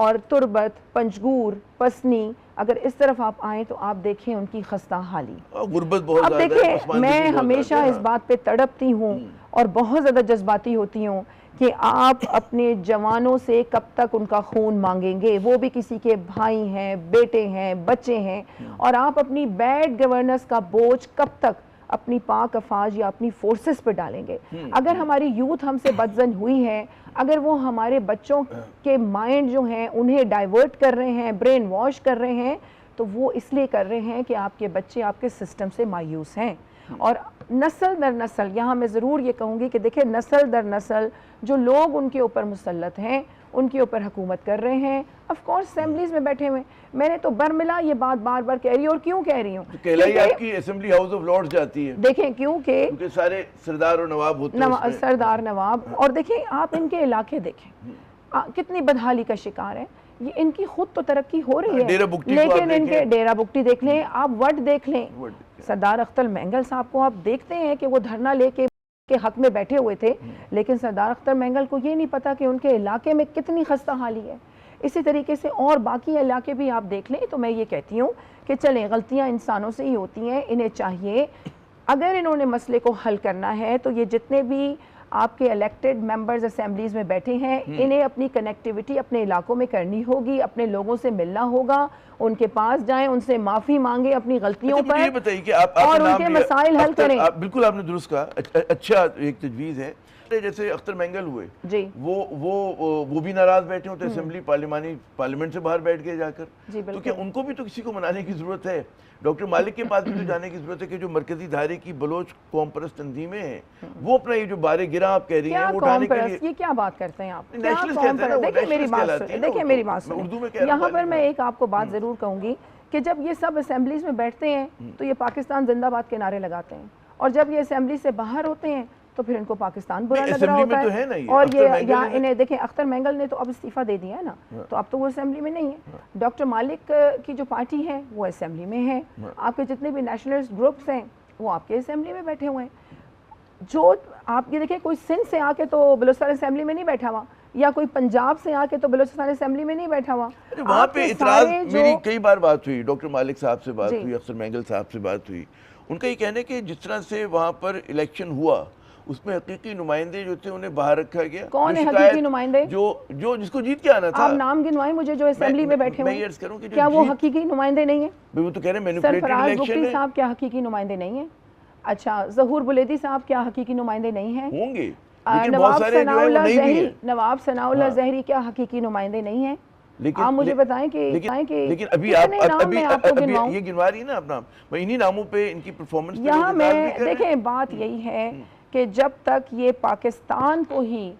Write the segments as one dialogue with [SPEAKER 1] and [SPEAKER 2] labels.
[SPEAKER 1] اور تربت، پنجگور، پسنی، اگر اس طرف آپ آئیں تو آپ دیکھیں ان کی خستہ حالی.
[SPEAKER 2] غربت بہت
[SPEAKER 1] اب
[SPEAKER 2] زیادہ ہے.
[SPEAKER 1] دیکھیں میں ہمیشہ اس بات پہ تڑپتی ہوں اور بہت زیادہ جذباتی ہوتی ہوں کہ آپ اپنے جوانوں سے کب تک ان کا خون مانگیں گے، وہ بھی کسی کے بھائی ہیں، بیٹے ہیں، بچے ہیں، اور آپ اپنی بیڈ گورننس کا بوجھ کب تک اپنی پاک افواج یا اپنی فورسز پہ ڈالیں گے. اگر ہماری یوتھ ہم سے بدظن ہوئی ہے، اگر وہ ہمارے بچوں کے مائنڈ جو ہیں انہیں ڈائیورٹ کر رہے ہیں، برین واش کر رہے ہیں، تو وہ اس لیے کر رہے ہیں کہ آپ کے بچے آپ کے سسٹم سے مایوس ہیں. اور نسل در نسل، یہاں میں ضرور یہ کہوں گی کہ دیکھیں نسل در نسل جو لوگ ان کے اوپر مسلط ہیں، ان کے اوپر حکومت کر رہے ہیں، آف کورس اسمبلیز میں بیٹھے ہوئے. میں نے تو برملا یہ بات بار بار کہہ رہی ہوں، اور کیوں کہہ رہی ہوں؟
[SPEAKER 2] کہلائی آپ کی اسمبلی ہاؤس آف لارڈز جاتی ہے.
[SPEAKER 1] دیکھیں کیونکہ
[SPEAKER 2] سارے سردار اور نواب ہوتے ہیں،
[SPEAKER 1] سردار نواب. اور دیکھیں آپ ان کے علاقے دیکھیں کتنی بدحالی کا شکار ہے. یہ ان کی خود تو ترقی ہو رہی ہے لیکن ان کے ڈیرہ بگٹی دیکھ لیں آپ، وٹ دیکھ لیں. سردار اختر مینگل صاحب کو آپ دیکھتے ہیں کہ وہ دھرنا لے کے حق میں بیٹھے ہوئے تھے، لیکن سردار اختر مینگل کو یہ نہیں پتا کہ ان کے علاقے میں کتنی خستہ حالی ہے. اسی طریقے سے اور باقی علاقے بھی آپ دیکھ لیں. تو میں یہ کہتی ہوں کہ چلیں غلطیاں انسانوں سے ہی ہوتی ہیں. انہیں چاہیے اگر انہوں نے مسئلے کو حل کرنا ہے تو یہ جتنے بھی آپ کے الیکٹڈ ممبرز اسمبلیز میں بیٹھے ہیں انہیں اپنی کنیکٹیوٹی اپنے علاقوں میں کرنی ہوگی، اپنے لوگوں سے ملنا ہوگا، ان کے پاس جائیں، ان سے معافی مانگیں اپنی غلطیوں پر،
[SPEAKER 2] یہ بتائیے کہ آپ
[SPEAKER 1] اور ان کے مسائل حل کریں.
[SPEAKER 2] بالکل آپ نے درست کہا، اچھا ایک تجویز ہے. جیسے اختر مینگل ہوئے
[SPEAKER 1] جی
[SPEAKER 2] وہ بھی ناراض بیٹھے ہوتے اسمبلی پارلیمنٹ سے باہر بیٹھ گئے جا کر. تو کیا ان کو بھی تو کسی کو منانے کی ضرورت ہے؟ ڈاکٹر مالک کے پاس بھی تو جانے کی ضرورت ہے کہ جو مرکزی دھارے کی بلوچ قوم پرست تنظیمیں ہیں وہ اپنا یہ جو بارے گرا آپ کہہ رہی ہیں وہ اٹھانے کے لیے.
[SPEAKER 1] یہ کیا بات کرتے ہیں آپ؟
[SPEAKER 2] دیکھیں
[SPEAKER 1] میری بات سنیں، یہاں پر میں ایک آپ کو بات ضرور کہوں گی کہ جب یہ سب اسمبلیز میں بیٹھتے ہیں تو یہ پاکستان زندہ باد کے نعرے لگاتے ہیں، اور جب یہ اسمبلی سے باہر ہوتے ہیں تو پھر ان کو پاکستان برا لگ رہا ہوتا ہے. اور یہ انہیں دیکھیں اختر مینگل نے تو اب استعفیٰ دے دیا ہے نا، تو اب تو وہ اسمبلی میں نہیں ہے. ڈاکٹر مالک کی جو پارٹی ہے وہ اسمبلی میں ہے، آپ کے جتنے بھی نیشنلسٹ گروپس ہیں وہ آپ کے اسمبلی میں بیٹھے ہوئے ہیں. جو آپ یہ دیکھیں کوئی سندھ سے آ کے تو بلوچستان اسمبلی میں نہیں بیٹھا ہوا، یا کوئی پنجاب سے آ کے تو بلوچستان اسمبلی میں نہیں بیٹھا ہوا.
[SPEAKER 2] وہاں پہ اعتراض میری کئی بار بات ہوئی، ڈاکٹر مالک صاحب سے بات ہوئی، اختر مینگل صاحب سے بات ہوئی. ان کا یہ کہنا ہے کہ جس طرح سے وہاں پر الیکشن ہوا اس میں حقیقی نمائندے جو تھے انہیں باہر رکھا گیا.
[SPEAKER 1] کون ہے حقیقی نمائندے؟
[SPEAKER 2] جو جس کو جیت کے آنا تھا.
[SPEAKER 1] آپ نام گنوائیں مجھے جو اسمبلی میں بیٹھے ہوئے، کیا وہ حقیقی نمائندے نہیں ہیں؟
[SPEAKER 2] وہ تو کہہ رہے ہیں مینیپولیٹڈ الیکشن ہے.
[SPEAKER 1] سرفراز بگٹی صاحب کیا حقیقی نمائندے نہیں ہیں؟ اچھا ظہور بلیدی صاحب کیا حقیقی نمائندے نہیں ہیں؟
[SPEAKER 2] ہوں گے.
[SPEAKER 1] نواب ثناء اللہ زہری کیا حقیقی نمائندے نہیں ہیں؟ آپ مجھے بتائیں کہ
[SPEAKER 2] لیکن ابھی یہ گنوا رہی ہیں نا اپنا، انہی ناموں پہ ان کی پرفارمنس پہ
[SPEAKER 1] یہاں میں دیکھیں بات یہی ہے کہ جب تک یہ پاکستان کو ہی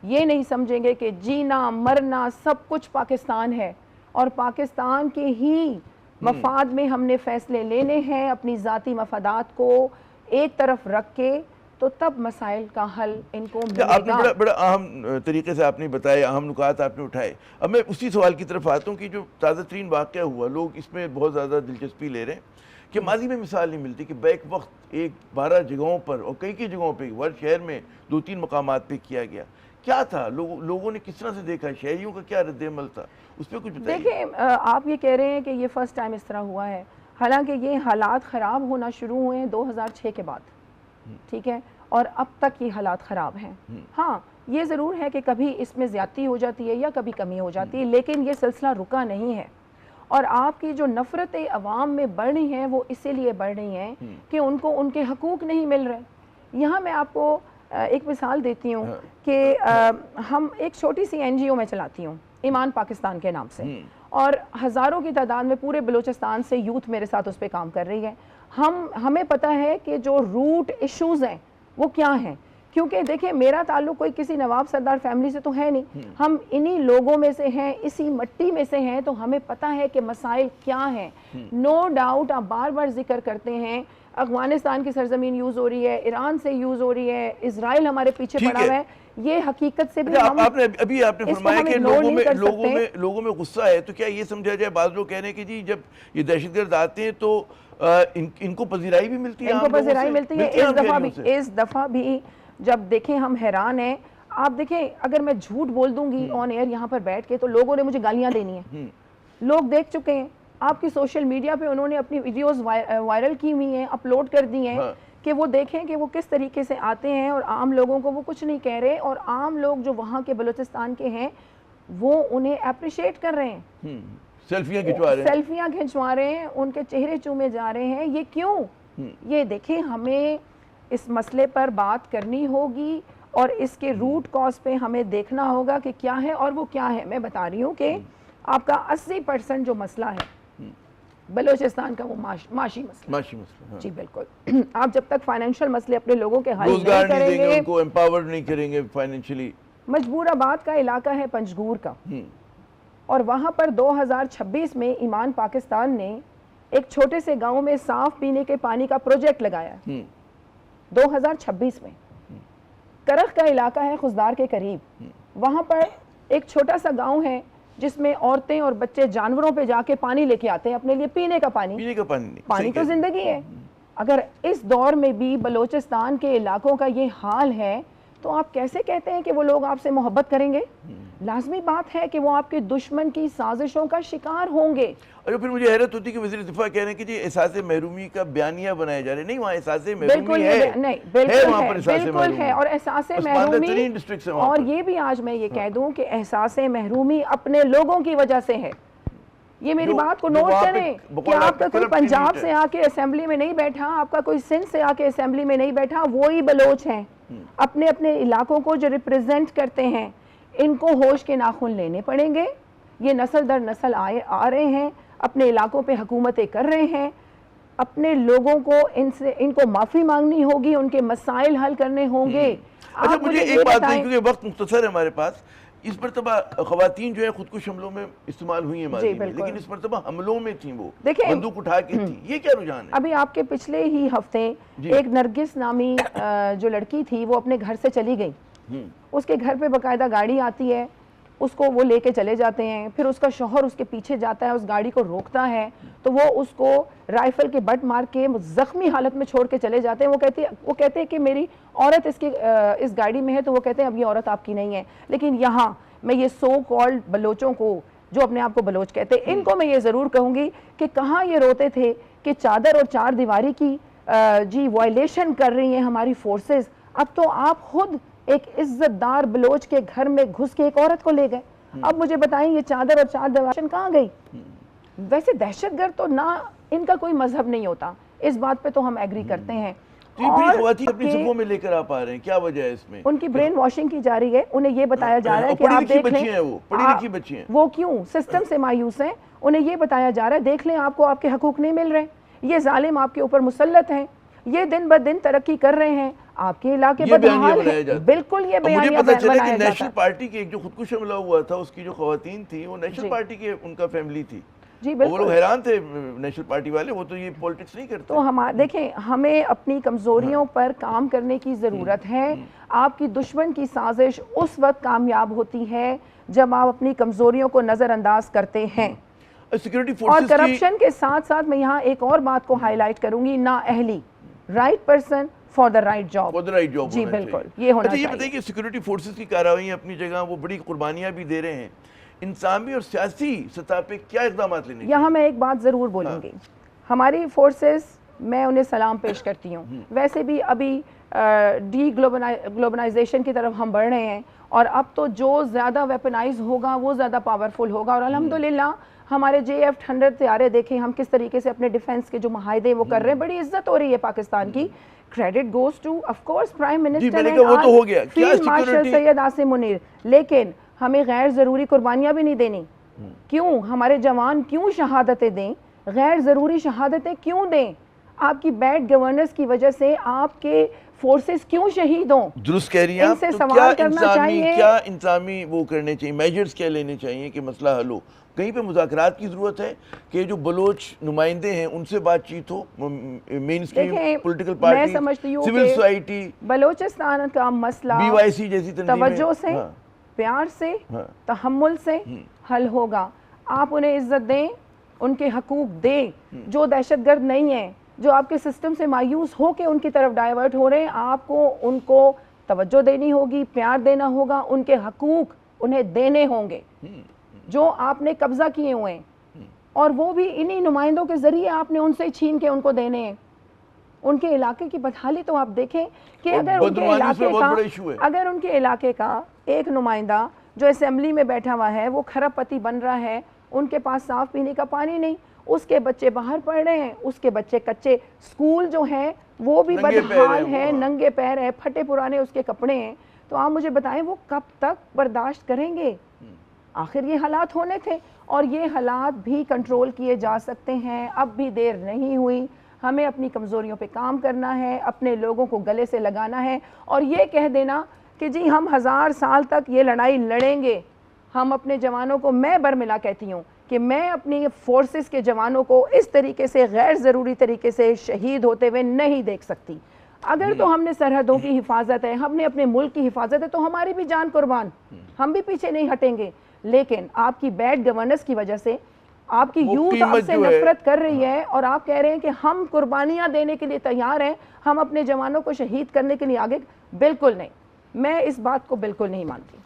[SPEAKER 1] یہ نہیں سمجھیں گے کہ جینا مرنا سب کچھ پاکستان ہے اور پاکستان کے ہی مفاد میں ہم نے فیصلے لینے ہیں، اپنی ذاتی مفادات کو ایک طرف رکھ کے، تو تب مسائل کا حل ان کو ملے گا.
[SPEAKER 2] آپ نے بڑا اہم طریقے سے آپ نے بتائے، اہم نکات آپ نے اٹھائے. اب میں اسی سوال کی طرف آتا ہوں کہ جو تازہ ترین واقعہ ہوا، لوگ اس میں بہت زیادہ دلچسپی لے رہے ہیں کہ ماضی میں مثال نہیں ملتی کہ بیک وقت ایک 12 جگہوں پر اور کئی جگہوں پہ ورلڈ شہر میں 2-3 مقامات پہ کیا گیا. کیا تھا؟ لوگوں نے کس طرح سے دیکھا؟ شہریوں کا کیا رد عمل تھا؟ اس پہ کچھ بتائیے.
[SPEAKER 1] دیکھیں آپ یہ کہہ رہے ہیں کہ یہ فرسٹ ٹائم اس طرح ہوا ہے، حالانکہ یہ حالات خراب ہونا شروع ہوئے ہیں 2006 کے بعد، ٹھیک ہے، اور اب تک یہ حالات خراب ہیں. ہاں یہ ضرور ہے کہ کبھی اس میں زیادتی ہو جاتی ہے یا کبھی کمی ہو جاتی ہے، لیکن یہ سلسلہ رکا نہیں ہے. اور آپ کی جو نفرتیں عوام میں بڑھ رہی ہیں وہ اسی لیے بڑھ رہی ہیں کہ ان کو ان کے حقوق نہیں مل رہے. یہاں میں آپ کو ایک مثال دیتی ہوں کہ ہم ایک چھوٹی سی NGO میں چلاتی ہوں ایمان پاکستان کے نام سے، اور ہزاروں کی تعداد میں پورے بلوچستان سے یوتھ میرے ساتھ اس پہ کام کر رہی ہے. ہمیں پتہ ہے کہ جو روٹ ایشوز ہیں وہ کیا ہیں، کیونکہ دیکھیں میرا تعلق کوئی کسی نواب سردار فیملی سے تو ہے نہیں، ہم انہی لوگوں میں سے ہیں، اسی مٹی میں سے ہیں، تو ہمیں پتہ ہے کہ مسائل کیا ہیں. نو ڈاؤٹ آپ بار بار ذکر کرتے ہیں افغانستان کی سرزمین یوز ہو رہی ہے، ایران سے یوز ہو رہی ہے، اسرائیل ہمارے پیچھے پڑا ہوا ہے. یہ حقیقت سے بھی
[SPEAKER 2] ابھی آپ نے فرمایا کہ لوگوں میں غصہ ہے، تو کیا یہ سمجھا جائے؟ بعض لوگ کہہ رہے ہیں کہ جی جب یہ دہشت گرد آتے ہیں تو ان کو پذیرائی بھی ملتی ہے،
[SPEAKER 1] ان کو پذیرائی ملتی ہے. اس دفعہ بھی جب دیکھیں ہم حیران ہیں، آپ دیکھیں اگر میں جھوٹ بول دوں گی آن ایئر یہاں پر بیٹھ کے تو لوگوں نے مجھے گالیاں دینی ہیں. لوگ دیکھ چکے ہیں آپ کی سوشل میڈیا پہ انہوں نے اپنی ویڈیوز وائرل کی ہوئی ہیں, اپلوڈ کر دی ہیں کہ وہ دیکھیں کہ وہ کس طریقے سے آتے ہیں اور عام لوگوں کو وہ کچھ نہیں کہہ رہے, اور عام لوگ جو وہاں کے بلوچستان کے ہیں وہ انہیں اپریشیٹ کر رہے ہیں,
[SPEAKER 2] سیلفیاں
[SPEAKER 1] کھنچوا رہے ہیں, ان کے چہرے چومے جا رہے ہیں. یہ کیوں؟ یہ دیکھیں ہمیں اس مسئلے پر بات کرنی ہوگی اور اس کے روٹ کاز پہ ہمیں دیکھنا ہوگا کہ کیا ہے اور وہ کیا ہے. میں بتا رہی ہوں کہ آپ کا 80% جو مسئلہ ہے بلوچستان کا وہ معاشی مسئلہ. جی بالکل. آپ جب تک فائنینشیل مسئلے اپنے لوگوں کے حل نہیں کریں گے,
[SPEAKER 2] ان کو امپاور نہیں کریں گے فائنینشلی.
[SPEAKER 1] مجبور آباد کا علاقہ ہے پنجگور کا, اور وہاں پر 2026 میں ایمان پاکستان نے ایک چھوٹے سے گاؤں میں صاف پینے کے پانی کا پروجیکٹ لگایا ہے 2026 میں. کرخ کا علاقہ ہے خزدار کے قریب, وہاں پر ایک چھوٹا سا گاؤں ہے جس میں عورتیں اور بچے جانوروں پہ جا کے پانی لے کے آتے ہیں اپنے لیے پینے کا پانی. پانی تو زندگی ہے. اگر اس دور میں بھی بلوچستان کے علاقوں کا یہ حال ہے تو آپ کیسے کہتے ہیں کہ وہ لوگ آپ سے محبت کریں گے؟ لازمی بات ہے کہ وہ آپ کے دشمن کی سازشوں کا شکار ہوں گے.
[SPEAKER 2] اور پھر مجھے حیرت ہوتی ہے کہ وزیر دفاع کہہ رہے ہیں کہ جی احساس محرومی کا بیانیہ بنایا جا رہا ہے. نہیں, وہاں احساس محرومی ہے.
[SPEAKER 1] نہیں, بالکل ہے. اور احساس محرومی, اور یہ بھی آج میں یہ کہہ دوں کہ احساس محرومی اپنے لوگوں کی وجہ سے ہے. یہ میری بات کو نوٹ کریں کہ آپ کا کوئی پنجاب سے آ کے اسمبلی میں نہیں بیٹھا, آپ کا کوئی سندھ سے آ کے اسمبلی میں نہیں بیٹھا, وہی بلوچ ہیں اپنے اپنے علاقوں کو جو ریپریزنٹ کرتے ہیں. ان کو ہوش کے ناخن لینے پڑیں گے. یہ نسل در نسل آ رہے ہیں, اپنے علاقوں پہ حکومتیں کر رہے ہیں. اپنے لوگوں کو ان کو معافی مانگنی ہوگی, ان کے مسائل حل کرنے ہوں گے.
[SPEAKER 2] اچھا مجھے ایک بات نہیں, کیونکہ وقت مختصر ہے ہمارے پاس, اس مرتبہ خواتین جو ہے خودکش حملوں میں استعمال ہوئی ہیں ماضی میں, لیکن اس مرتبہ حملوں میں تھیں, وہ بندوق اٹھا کے تھی. یہ کیا رجحان ہے؟
[SPEAKER 1] ابھی آپ کے پچھلے ہی ہفتے ایک نرگس نامی جو لڑکی تھی وہ اپنے گھر سے چلی گئی. اس کے گھر پہ باقاعدہ گاڑی آتی ہے, اس کو وہ لے کے چلے جاتے ہیں, پھر اس کا شوہر اس کے پیچھے جاتا ہے, اس گاڑی کو روکتا ہے تو وہ اس کو رائفل کے بٹ مار کے زخمی حالت میں چھوڑ کے چلے جاتے ہیں. وہ کہتے ہیں کہ میری عورت اس گاڑی میں ہے, تو وہ کہتے ہیں اب یہ عورت آپ کی نہیں ہے. لیکن یہاں میں یہ سو کالڈ بلوچوں کو, جو اپنے آپ کو بلوچ کہتے ہیں, ان کو میں یہ ضرور کہوں گی کہ کہاں یہ روتے تھے کہ چادر اور چار دیواری کی وائلیشن کر رہی ہیں ہماری فورسز. اب تو آپ خود ایک عزت دار بلوچ کے گھر میں گھس کے ایک عورت کو لے گئے. اب مجھے بتائیں یہ چادر اور چار دیواری کہاں گئی؟ ویسے دہشت گرد تو نہ ان کا کوئی مذہب نہیں ہوتا, اس بات پہ تو ہم ایگری کرتے ہیں.
[SPEAKER 2] خواتین اپنی صفوں میں لے کر آپ آ رہے ہیں, کیا وجہ ہے اس میں؟
[SPEAKER 1] ان کی برین واشنگ کی جا رہی ہے. انہیں یہ بتایا جا رہا ہے کہ آپ دیکھ لیں وہ کیوں سسٹم سے مایوس ہیں. انہیں یہ بتایا جا رہا ہے دیکھ لیں آپ کو آپ کے حقوق نہیں مل رہے, یہ ظالم آپ کے اوپر مسلط ہیں, یہ دن بہ دن ترقی کر رہے ہیں, آپ کے علاقے بدحال ہے. بالکل یہ بیانیہ
[SPEAKER 2] مجھے پتا چلا کہ
[SPEAKER 1] بنایا جاتا ہے.
[SPEAKER 2] نیشنل پارٹی کی ایک جو خودکش حملہ ہوا تھا, اس کی جو خواتین تھی وہ نیشنل پارٹی کے ان کا فیملی تھی.
[SPEAKER 1] جی
[SPEAKER 2] وہ لوگ حیران تھے نیشنل پارٹی والے, وہ تو یہ پولیٹکس نہیں کرتے.
[SPEAKER 1] تو دیکھیں ہمیں اپنی کمزوریوں پر کام کرنے کی ضرورت ہے. آپ کی دشمن کی سازش اس وقت کامیاب ہوتی ہے جب آپ اپنی کمزوریوں کو نظر انداز کرتے ہیں. اور کرپشن کے ساتھ ساتھ میں یہاں ایک اور بات کو ہائی لائٹ کروں گی, نااہلی, right person for the right job. جی بالکل یہ ہونا چاہیے.
[SPEAKER 2] یہ بتائیے کہ سیکورٹی فورسز کی کارروائیاں اپنی جگہ وہ بڑی قربانیاں بھی دے رہے ہیں, انسانی اور سیاسی سطح پہ کیا اقدامات لینے چاہیے؟
[SPEAKER 1] یہاں میں ایک بات ضرور بولوں گی, ہماری فورسز, میں انہیں سلام پیش کرتی ہوں. ویسے بھی ابھی ڈی گلوبلائزیشن کی طرف ہم بڑھ رہے ہیں, اور اب تو جو زیادہ ویپنائز ہوگا وہ زیادہ پاورفل ہوگا. اور الحمدللہ ہمارے JF-100 طیارے دیکھیں ہم کس طریقے سے اپنے ڈیفنس کے جو معاہدے وہ کر رہے ہیں, بڑی عزت ہو رہی ہے پاکستان کی. Credit goes to of course prime minister field marshal Syed Asim Munir. لیکن ہمیں غیر ضروری قربانیاں بھی نہیں دینی. کیوں ہمارے جوان کیوں شہادتیں دیں, غیر ضروری شہادتیں کیوں دیں؟ آپ کی بیڈ گورننس کی وجہ سے آپ کے فورسز کیوں شہید ہوں؟
[SPEAKER 2] درست کہہ رہی ہیں.
[SPEAKER 1] ان سے سوال کرنا چاہیے,
[SPEAKER 2] کیا انتظامی وہ کرنے چاہیے, میجرز کیا لینے چاہیے کہ مسئلہ حل ہو؟ کہیں پہ مذاکرات کی ضرورت ہے کہ جو بلوچ نمائندے ہیں ان سے بات چیت ہو, mainstream political party, civil society.
[SPEAKER 1] Balochistan کا مسئلہ
[SPEAKER 2] BYC جیسی تنظیمیں
[SPEAKER 1] توجہ سے, پیار سے, تحمل سے حل ہوگا. آپ انہیں عزت دیں, ان کے حقوق دیں. جو دہشت گرد نہیں ہیں, جو آپ کے سسٹم سے مایوس ہو کے ان کی طرف ڈائیورٹ ہو رہے ہیں, آپ کو ان کو توجہ دینی ہوگی، پیار دینا ہوگا، ان کے حقوق انہیں دینے ہوں گے جو آپ نے قبضہ کیے ہوئے ہیں، اور وہ بھی انہی نمائندوں کے ذریعے آپ نے ان سے چھین کے ان کو دینے ہیں۔ ان کے علاقے کی بدحالی تو آپ دیکھیں کہ اگر ان کے علاقے کا ایک نمائندہ جو اسمبلی میں بیٹھا ہوا ہے وہ کھرب پتی بن رہا ہے، ان کے پاس صاف پینے کا پانی نہیں، اس کے بچے باہر پڑھ رہے ہیں، اس کے بچے کچے سکول جو ہیں وہ بھی بدحال ہیں، ننگے پیر ہیں، پھٹے پرانے اس کے کپڑے ہیں، تو آپ مجھے بتائیں وہ کب تک برداشت کریں گے؟ آخر یہ حالات ہونے تھے، اور یہ حالات بھی کنٹرول کیے جا سکتے ہیں، اب بھی دیر نہیں ہوئی۔ ہمیں اپنی کمزوریوں پہ کام کرنا ہے، اپنے لوگوں کو گلے سے لگانا ہے، اور یہ کہہ دینا کہ جی ہم 1000 سال تک یہ لڑائی لڑیں گے۔ ہم اپنے جوانوں کو، میں برملا کہتی ہوں کہ میں اپنی فورسز کے جوانوں کو اس طریقے سے غیر ضروری طریقے سے شہید ہوتے ہوئے نہیں دیکھ سکتی۔ اگر تو ہم نے سرحدوں کی حفاظت ہے، ہم نے اپنے ملک کی حفاظت ہے، تو ہماری بھی جان قربان، ہم بھی پیچھے نہیں ہٹیں گے۔ لیکن آپ کی بیڈ گورننس کی وجہ سے آپ کی یوتھ آپ سے نفرت کر رہی ہے، اور آپ کہہ رہے ہیں کہ ہم قربانیاں دینے کے لیے تیار ہیں، ہم اپنے جوانوں کو شہید کرنے کے لیے آگے، بالکل نہیں، میں اس بات کو بالکل نہیں مانتی۔